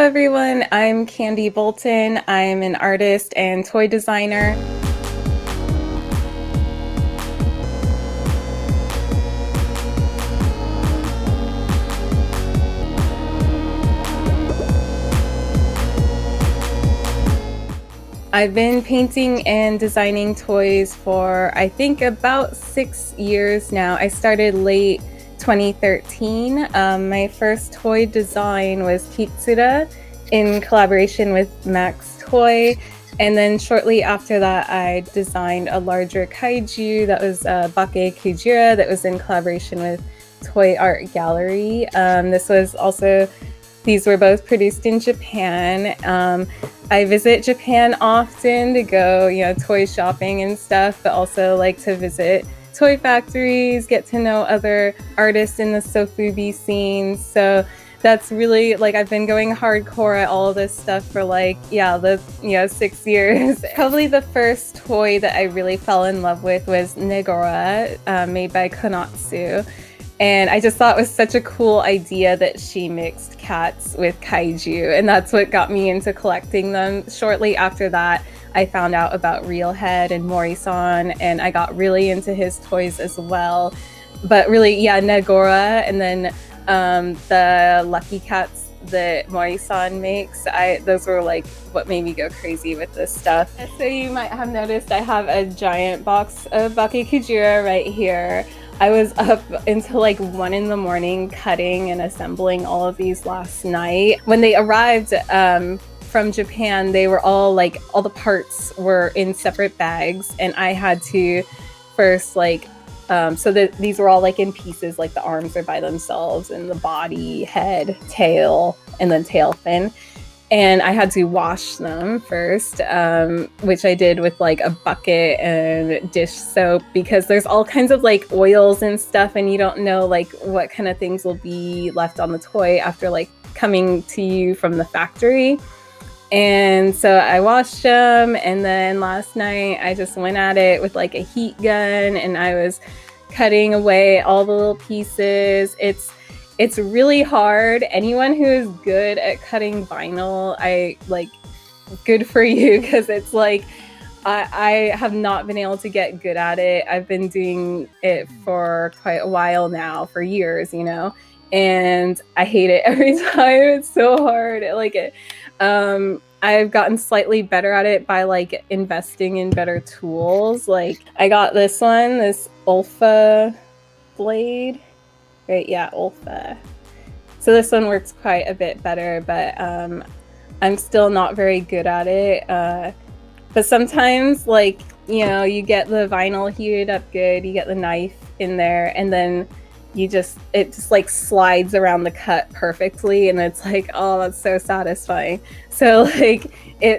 everyone, I'm Candie Bolton. I'm an artist and toy designer. I've been painting and designing toys for I think about 6 years now. I started late 2013. My first toy design was Kitsura in collaboration with Max Toy. And then shortly after that, I designed a larger kaiju that was Bake Kujira that was in collaboration with Toy Art Gallery. These were both produced in Japan. I visit Japan often to go, toy shopping and stuff, but also like to visit toy factories, get to know other artists in the Sofubi scene. So that's really I've been going hardcore at all of this stuff for 6 years. Probably the first toy that I really fell in love with was Negora, made by Konatsu. And I just thought it was such a cool idea that she mixed cats with kaiju, and that's what got me into collecting them. Shortly after that, I found out about Reelhead and Mori-san, and I got really into his toys as well. But really, Negora, and then the Lucky Cats that Mori-san makes, those were what made me go crazy with this stuff. So you might have noticed I have a giant box of Bake Kujira right here. I was up until 1 in the morning cutting and assembling all of these last night. When they arrived from Japan, they were all the parts were in separate bags, and I had to first these were all in pieces, the arms are by themselves and the body, head, tail, and then tail fin. And I had to wash them first, which I did with a bucket and dish soap, because there's all kinds of oils and stuff, and you don't know what kind of things will be left on the toy after coming to you from the factory. And so I washed them, and then last night I just went at it with a heat gun, and I was cutting away all the little pieces. It's really hard. Anyone who is good at cutting vinyl, good for you, because it's I have not been able to get good at it. I've been doing it for quite a while now, for years, and I hate it every time. It's so hard. I've gotten slightly better at it by investing in better tools. I got this Ulfa blade. Right, yeah, Ulfa. So this one works quite a bit better, but I'm still not very good at it. But sometimes, you get the vinyl heated up good, you get the knife in there, and then it just slides around the cut perfectly, and it's oh, that's so satisfying. So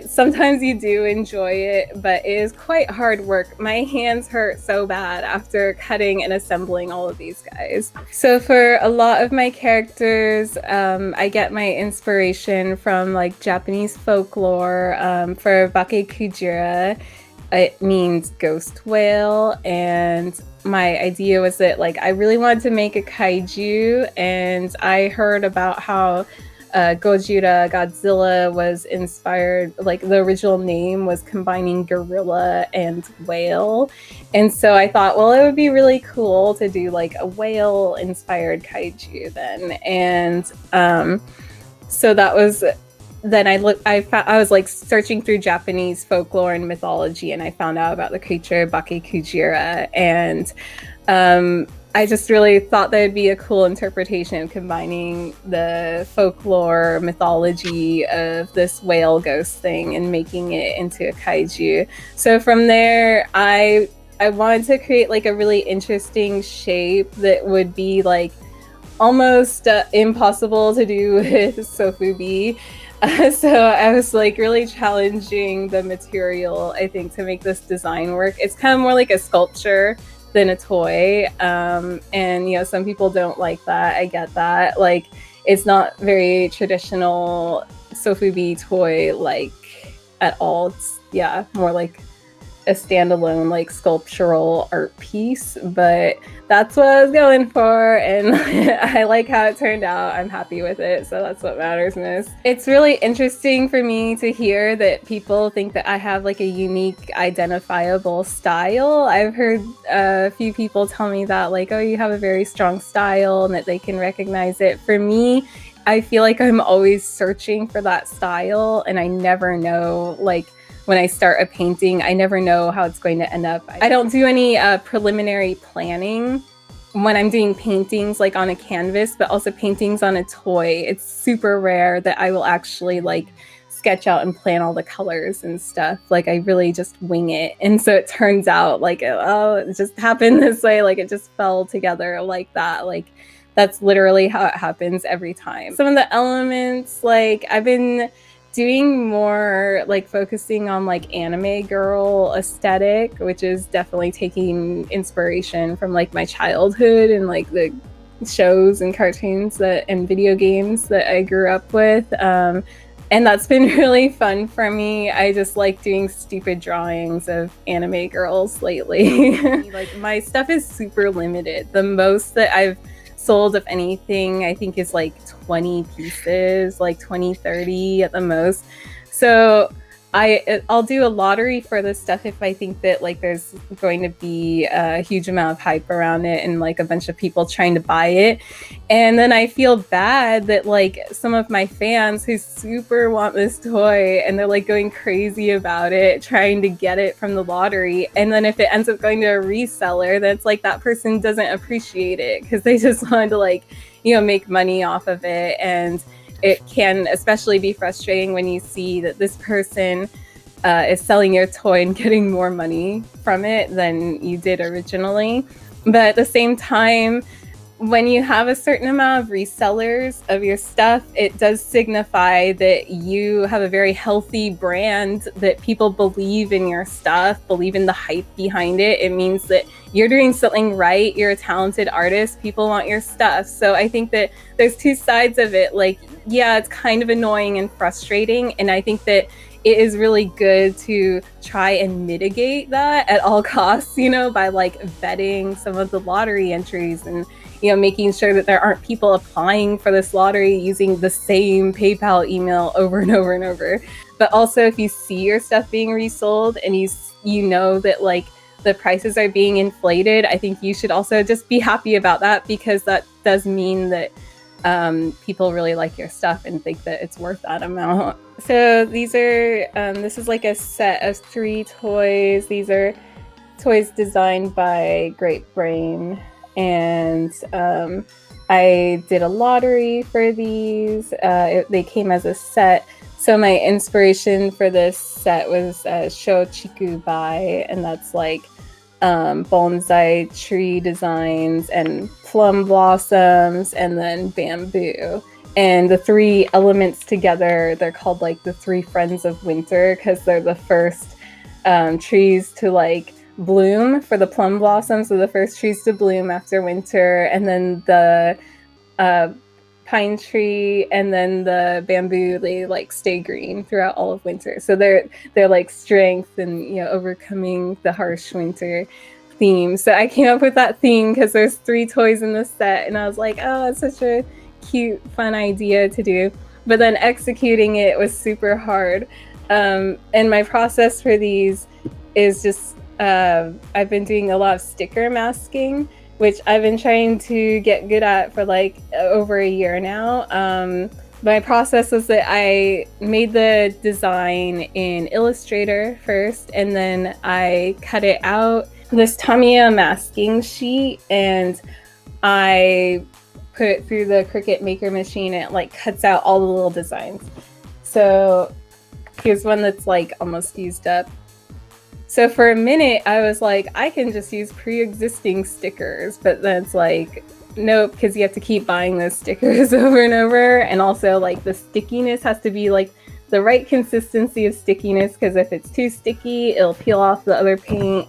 sometimes you do enjoy it, but it is quite hard work. My hands hurt so bad after cutting and assembling all of these guys. So for a lot of my characters, I get my inspiration from Japanese folklore. For Bake Kujira, it means ghost whale, and my idea was that I really wanted to make a kaiju, and I heard about how Gojira, Godzilla, was inspired, the original name was combining gorilla and whale. And so I thought, well, it would be really cool to do a whale inspired kaiju then. And so that was, then I was searching through Japanese folklore and mythology, and I found out about the creature Bake Kujira, and I just really thought that would be a cool interpretation of combining the folklore mythology of this whale ghost thing and making it into a kaiju. So from there, I wanted to create a really interesting shape that would be almost impossible to do with Sofubi. So I was really challenging the material, I think, to make this design work. It's kind of more like a sculpture than a toy, and some people don't like that. I get that. It's not very traditional Sofubi toy at all. It's more a standalone like sculptural art piece, but that's what I was going for, and I like how it turned out. I'm happy with it, so that's what matters most. It's really interesting for me to hear that people think that I have like a unique identifiable style. I've heard a few people tell me that, like, oh, you have a very strong style and that they can recognize it. For me, I feel like I'm always searching for that style, and I never know, like, when I start a painting, I never know how it's going to end up. I don't do any preliminary planning when I'm doing paintings like on a canvas, but also paintings on a toy. It's super rare that I will actually like sketch out and plan all the colors and stuff. Like, I really just wing it. And so it turns out like, oh, it just happened this way. Like, it just fell together like that. Like, that's literally how it happens every time. Some of the elements, like, I've been doing more like focusing on like anime girl aesthetic, which is definitely taking inspiration from like my childhood and like the shows and cartoons that and video games that I grew up with. And that's been really fun for me. I just like doing stupid drawings of anime girls lately. Like, my stuff is super limited. The most that I've sold of anything, I think, is like 20 pieces, like 20, 30 at the most. So I'll do a lottery for this stuff if I think that like there's going to be a huge amount of hype around it and like a bunch of people trying to buy it. And then I feel bad that like some of my fans who super want this toy and they're like going crazy about it, trying to get it from the lottery. And then if it ends up going to a reseller, that's like that person doesn't appreciate it because they just wanted to like, you know, make money off of it. And it can especially be frustrating when you see that this person is selling your toy and getting more money from it than you did originally. But at the same time, when you have a certain amount of resellers of your stuff, it does signify that you have a very healthy brand, that people believe in your stuff, believe in the hype behind it. It means that you're doing something right. You're a talented artist. People want your stuff. So I think that there's two sides of it. Like, yeah, it's kind of annoying and frustrating. And I think that it is really good to try and mitigate that at all costs, you know, by like vetting some of the lottery entries and, you know, making sure that there aren't people applying for this lottery using the same PayPal email over and over and over. But also, if you see your stuff being resold and you know that like the prices are being inflated, I think you should also just be happy about that, because that does mean that people really like your stuff and think that it's worth that amount. So these are, this is like a set of 3 toys. These are toys designed by Great Brain. And I did a lottery for these. They came as a set. So my inspiration for this set was Shochikubai, and that's like bonsai tree designs and plum blossoms and then bamboo. And the 3 elements together, they're called like the 3 friends of winter, because they're the first trees to like bloom for the plum blossoms. So the first trees to bloom after winter, and then the pine tree and then the bamboo, they like stay green throughout all of winter. So they're like strength and, you know, overcoming the harsh winter theme. So I came up with that theme because there's 3 toys in the set, and I was like, oh, that's such a cute, fun idea to do. But then executing it was super hard. And my process for these is just I've been doing a lot of sticker masking, which I've been trying to get good at for like over a year now. My process was that I made the design in Illustrator first, and then I cut it out this Tamiya masking sheet, and I put it through the Cricut Maker machine, and it like cuts out all the little designs. So here's one that's like almost used up. So for a minute, I was like, I can just use pre-existing stickers, but then it's like, nope, because you have to keep buying those stickers over and over. And also like the stickiness has to be like the right consistency of stickiness, because if it's too sticky, it'll peel off the other paint.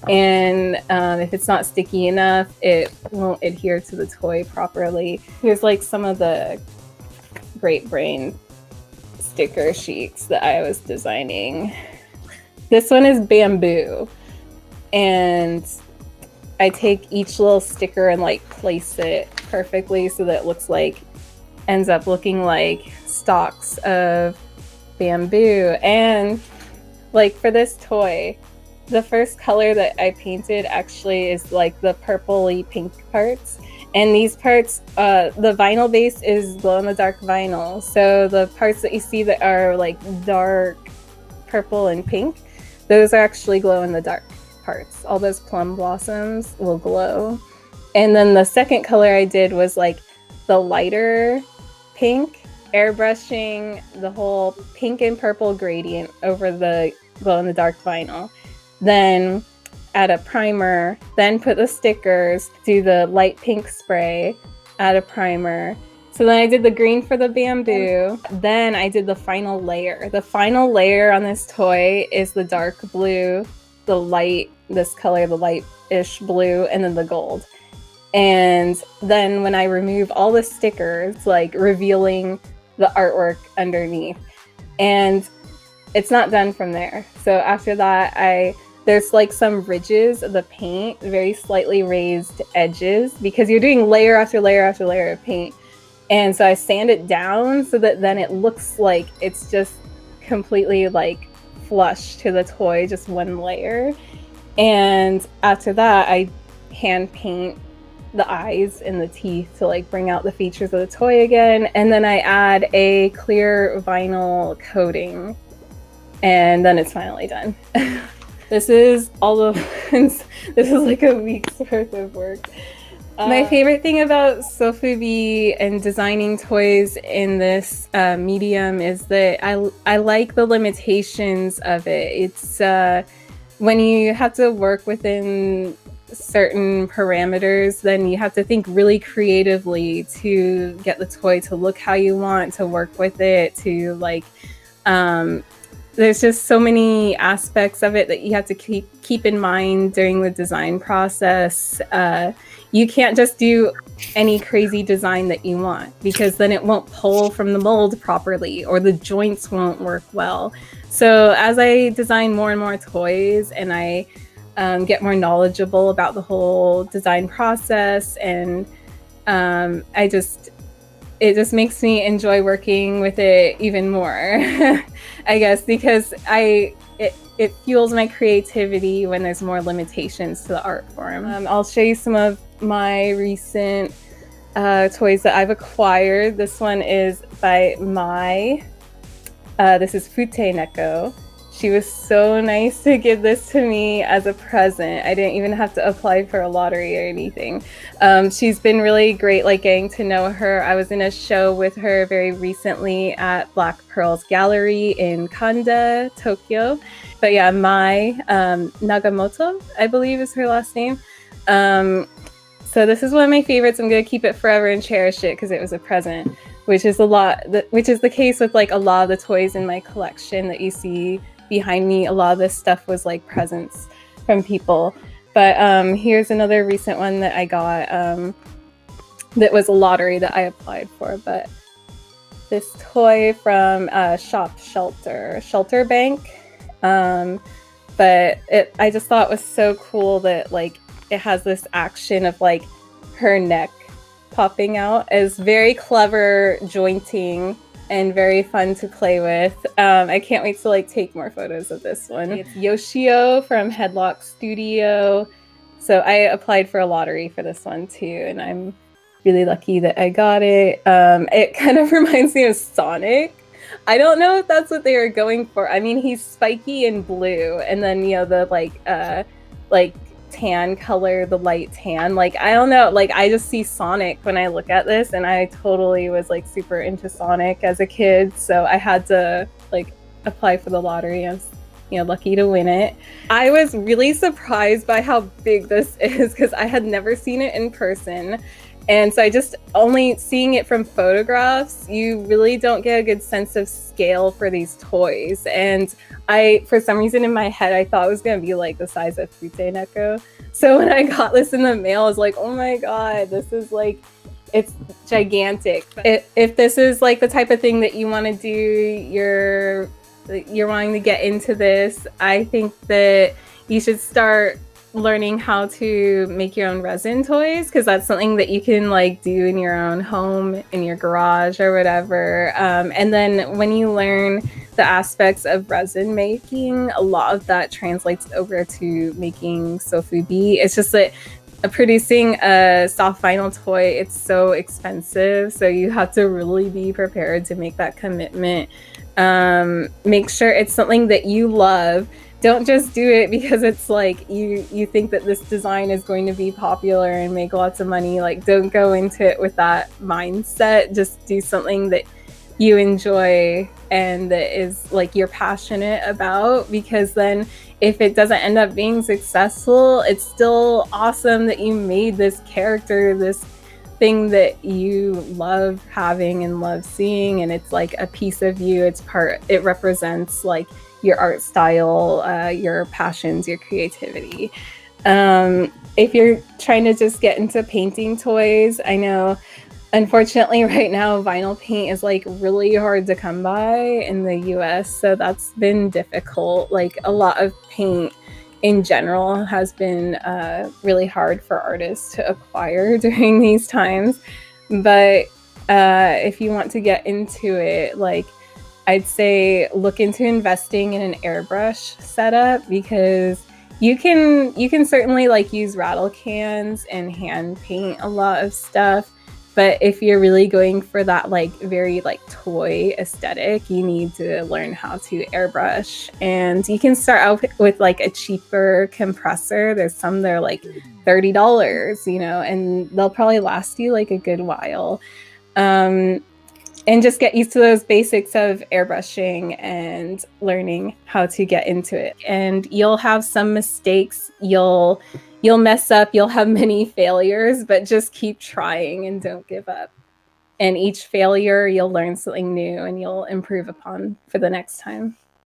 And if it's not sticky enough, it won't adhere to the toy properly. Here's like some of the Great Brain sticker sheets that I was designing. This one is bamboo, and I take each little sticker and like place it perfectly so that it looks like, ends up looking like stalks of bamboo. And like for this toy, the first color that I painted actually is like the purpley pink parts. And these parts, the vinyl base is glow-in-the-dark vinyl. So the parts that you see that are like dark purple and pink, those are actually glow-in-the-dark parts. All those plum blossoms will glow. And then the second color I did was like the lighter pink, airbrushing the whole pink and purple gradient over the glow-in-the-dark vinyl. Then add a primer, then put the stickers, do the light pink spray, add a primer. So then I did the green for the bamboo. Then I did the final layer. The final layer on this toy is the dark blue, the light, this color, the light-ish blue, and then the gold. And then when I remove all the stickers, like revealing the artwork underneath. And it's not done from there. So after that, there's like some ridges of the paint, very slightly raised edges, because you're doing layer after layer after layer of paint. And so I sand it down so that then it looks like it's just completely like flush to the toy, just one layer. And after that, I hand paint the eyes and the teeth to like bring out the features of the toy again. And then I add a clear vinyl coating, and then it's finally done. This is all the this is like a week's worth of work. My favorite thing about Sofubi and designing toys in this medium is that I like the limitations of it. It's when you have to work within certain parameters, then you have to think really creatively to get the toy to look how you want, to work with it, to like there's just so many aspects of it that you have to keep in mind during the design process. You can't just do any crazy design that you want, because then it won't pull from the mold properly or the joints won't work well. So as I design more and more toys and I get more knowledgeable about the whole design process, and it just makes me enjoy working with it even more, I guess, because it fuels my creativity when there's more limitations to the art form. I'll show you some of my recent toys that I've acquired. This one is by Mai. This is Fute Neko. She was so nice to give this to me as a present. I didn't even have to apply for a lottery or anything. She's been really great, like getting to know her. I was in a show with her very recently at Black Pearl's Gallery in Kanda, Tokyo. But yeah, Mai Nagamoto, I believe is her last name. So this is one of my favorites. I'm gonna keep it forever and cherish it because it was a present, which is the case with like a lot of the toys in my collection that you see behind me. A lot of this stuff was like presents from people. But here's another recent one that I got that was a lottery that I applied for. But this toy from Shelter Bank. But I just thought it was so cool that like it has this action of like her neck popping out. It's very clever jointing and very fun to play with. I can't wait to like take more photos of this one. It's Yoshio from Headlock Studio. So I applied for a lottery for this one too, and I'm really lucky that I got it. It kind of reminds me of Sonic. I don't know if that's what they were going for. I mean, he's spiky and blue, and then you know the like tan color, the light tan. Like I don't know, like I just see Sonic when I look at this, and I totally was like super into Sonic as a kid, so I had to like apply for the lottery. I was, you know, lucky to win it. I was really surprised by how big this is because I had never seen it in person. And so I just only seeing it from photographs, you really don't get a good sense of scale for these toys. And for some reason in my head, I thought it was going to be like the size of Fute Neko. So when I got this in the mail, I was like, oh my God, this is like, it's gigantic. If this is like the type of thing that you want to do your you're wanting to get into this, I think that you should start learning how to make your own resin toys, because that's something that you can like do in your own home, in your garage or whatever. And then when you learn the aspects of resin making, a lot of that translates over to making sofubi. It's just that producing a soft vinyl toy, it's so expensive, so you have to really be prepared to make that commitment. Make sure it's something that you love. Don't just do it because it's like you think that this design is going to be popular and make lots of money. Like, don't go into it with that mindset. Just do something that you enjoy and that is like you're passionate about, because then if it doesn't end up being successful, it's still awesome that you made this character, this thing that you love having and love seeing, and it's like a piece of you. It represents like your art style, your passions, your creativity. If you're trying to just get into painting toys, I know unfortunately right now vinyl paint is like really hard to come by in the US, so that's been difficult. Like, a lot of paint in general has been really hard for artists to acquire during these times. But if you want to get into it, like, I'd say look into investing in an airbrush setup, because you can certainly like use rattle cans and hand paint a lot of stuff. But if you're really going for that like very like toy aesthetic, you need to learn how to airbrush. And you can start out with like a cheaper compressor. There's some that are like $30, and they'll probably last you like a good while. And just get used to those basics of airbrushing and learning how to get into it. And you'll have some mistakes. You'll mess up. You'll have many failures, but just keep trying and don't give up. And each failure, you'll learn something new and you'll improve upon for the next time.